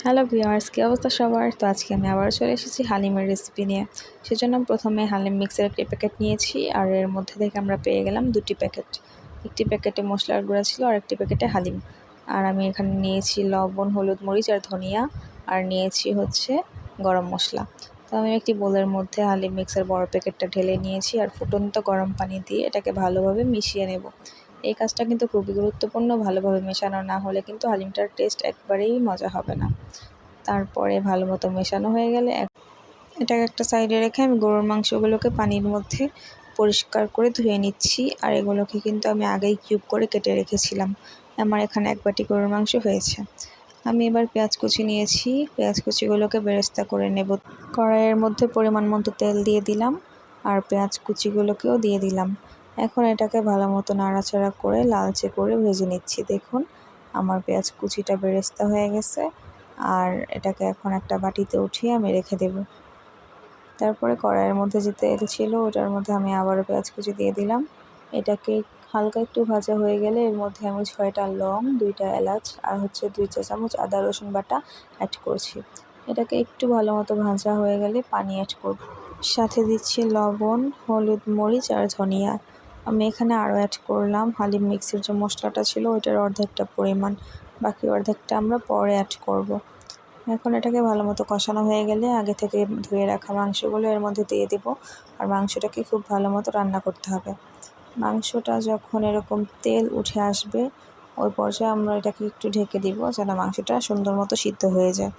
Hello viewers, কী অবস্থা সবার? তো আজকে আমি আবারও চলে এসেছি হালিমের রেসিপি নিয়ে। সেজন্য প্রথমে হালিম মিক্সের একটি প্যাকেট নিয়েছি, আর এর মধ্যে থেকে আমরা পেয়ে গেলাম 2টি প্যাকেট। একটি প্যাকেটে মশলার গুঁড়া ছিল আর একটি প্যাকেটে হালিম। আর আমি এখানে নিয়েছি লবণ, হলুদ, মরিচ আর ধনিয়া, আর নিয়েছি হচ্ছে গরম মশলা। তো আমি একটি বোলের মধ্যে হালিম মিক্সের বড় প্যাকেটটা ঢেলে নিয়েছি আর ফুটন্ত গরম পানি দিয়ে এটাকে ভালোভাবে মিশিয়ে নেব। এই কাজটা কিন্তু খুবই গুরুত্বপূর্ণ, ভালোভাবে মেশানো না হলে কিন্তু হালিমটার টেস্ট একবারেই মজা হবে না। তারপরে ভালো মতো মেশানো হয়ে গেলে এটাকে একটা সাইডে রেখে আমি গরুর মাংসগুলোকে পানির মধ্যে পরিষ্কার করে ধুয়ে নিচ্ছি। আর এগুলোকে কিন্তু আমি আগেই কিউব করে কেটে রেখেছিলাম। আমার এখানে 1 বাটি গরুর মাংস হয়েছে। আমি এবার পেঁয়াজ কুচি নিয়েছি, পেঁয়াজ কুচিগুলোকে বেরেস্তা করে নেব। কড়াইয়ের মধ্যে পরিমাণ মতো তেল দিয়ে দিলাম আর পেঁয়াজ কুচিগুলোকেও দিয়ে দিলাম। এখন এটাকে ভালো মতো নাড়াচাড়া করে লালচে করে ভেজে নিচ্ছি। দেখুন আমার পেঁয়াজ কুচিটা বেরেস্তা হয়ে গেছে। আর এটাকে এখন একটা বাটিতে উঠিয়ে আমি রেখে দেব। তারপরে কড়াইয়ের মধ্যে যে তেল ছিল ওটার মধ্যে আমি আবারও পেঁয়াজ কুচি দিয়ে দিলাম। এটাকে হালকা একটু ভাজা হয়ে গেলে এর মধ্যে আমি 6টা লং, 2টা এলাচ আর 2 চা চামচ আদা রসুন বাটা অ্যাড করছি। এটাকে একটু ভালো মতো ভাজা হয়ে গেলে পানি অ্যাড করব। সাথে দিচ্ছি লবণ, হলুদ, মরিচ আর ধনিয়া। আমি এখানে আরও অ্যাড করলাম হালিম মিক্সের যে মশলাটা ছিল ওইটার অর্ধেকটা পরিমাণ, বাকি অর্ধেকটা আমরা পরে অ্যাড করব। এখন এটাকে ভালো মতো কষানো হয়ে গেলে আগে থেকে ধুয়ে রাখা মাংসগুলো এর মধ্যে দিয়ে দেব। আর মাংসটাকে খুব ভালো মতো রান্না করতে হবে। মাংসটা যখন এরকম তেল উঠে আসবে ওই পর্যায়ে আমরা এটাকে একটু ঢেকে দিব যেন মাংসটা সুন্দর মতো সিদ্ধ হয়ে যায়।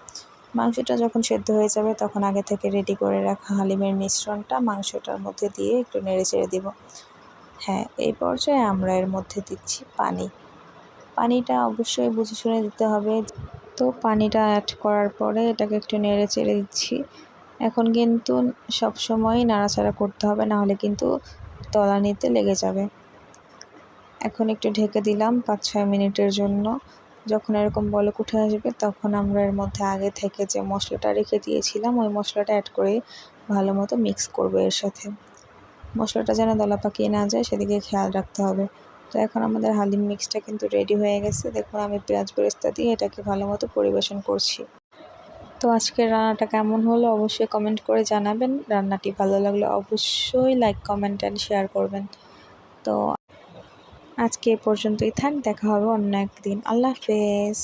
মাংসটা যখন সেদ্ধ হয়ে যাবে তখন আগে থেকে রেডি করে রাখা হালিমের মিশ্রণটা মাংসটার মধ্যে দিয়ে একটু নেড়ে চেড়ে দিব। হ্যাঁ, এই পর্যায়ে আমরা এর মধ্যে দিচ্ছি পানি। পানিটা অবশ্যই বুঝে শুনে দিতে হবে। তো পানিটা অ্যাড করার পরে এটাকে একটু নেড়ে চেড়ে দিচ্ছি। এখন কিন্তু সবসময়ই নাড়াচাড়া করতে হবে, নাহলে কিন্তু তলানিতে লেগে যাবে। এখন একটু ঢেকে দিলাম 5-6 মিনিটের জন্য। যখন এরকম বলক উঠে আসবে তখন আমরা এর মধ্যে আগে থেকে যে মশলাটা রেখে দিয়েছিলাম ওই মশলাটা অ্যাড করে ভালো মতো মিক্স করব এর সাথে। মশলাটা যেন দলা পাকিয়ে না যায় সেদিকে খেয়াল রাখতে হবে। তো এখন আমাদের হালিম মিক্সটা কিন্তু রেডি হয়ে গেছে। দেখুন আমি পেঁয়াজ বেরেস্তা দিয়ে এটাকে ভালো মতো পরিবেশন করছি। তো আজকের রান্নাটা কেমন হলো অবশ্যই কমেন্ট করে জানাবেন। রান্নাটি ভালো লাগলে অবশ্যই লাইক, কমেন্ট অ্যান্ড শেয়ার করবেন। তো আজকে এ পর্যন্তই থাক, দেখা হবে অন্য একদিন। আল্লাহ হাফেজ।